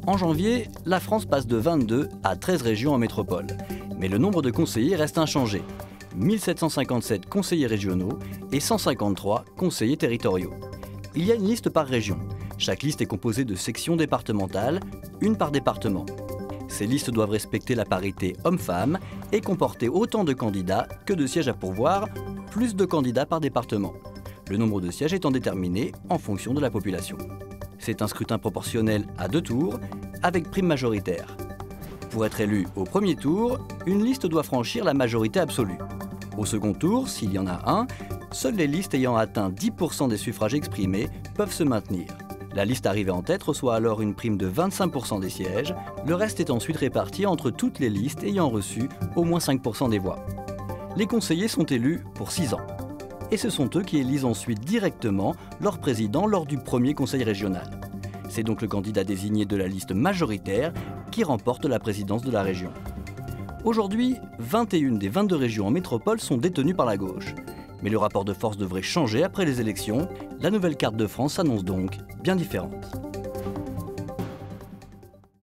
En janvier, la France passe de 22 à 13 régions en métropole. Mais le nombre de conseillers reste inchangé. 1757 conseillers régionaux et 153 conseillers territoriaux. Il y a une liste par région. Chaque liste est composée de sections départementales, une par département. Ces listes doivent respecter la parité homme-femme et comporter autant de candidats que de sièges à pourvoir, plus de candidats par département. Le nombre de sièges étant déterminé en fonction de la population. C'est un scrutin proportionnel à 2 tours, avec prime majoritaire. Pour être élu au premier tour, une liste doit franchir la majorité absolue. Au second tour, s'il y en a un, seules les listes ayant atteint 10% des suffrages exprimés peuvent se maintenir. La liste arrivée en tête reçoit alors une prime de 25% des sièges, le reste est ensuite réparti entre toutes les listes ayant reçu au moins 5% des voix. Les conseillers sont élus pour 6 ans. Et ce sont eux qui élisent ensuite directement leur président lors du premier conseil régional. C'est donc le candidat désigné de la liste majoritaire qui remporte la présidence de la région. Aujourd'hui, 21 des 22 régions en métropole sont détenues par la gauche. Mais le rapport de force devrait changer après les élections. La nouvelle carte de France s'annonce donc bien différente.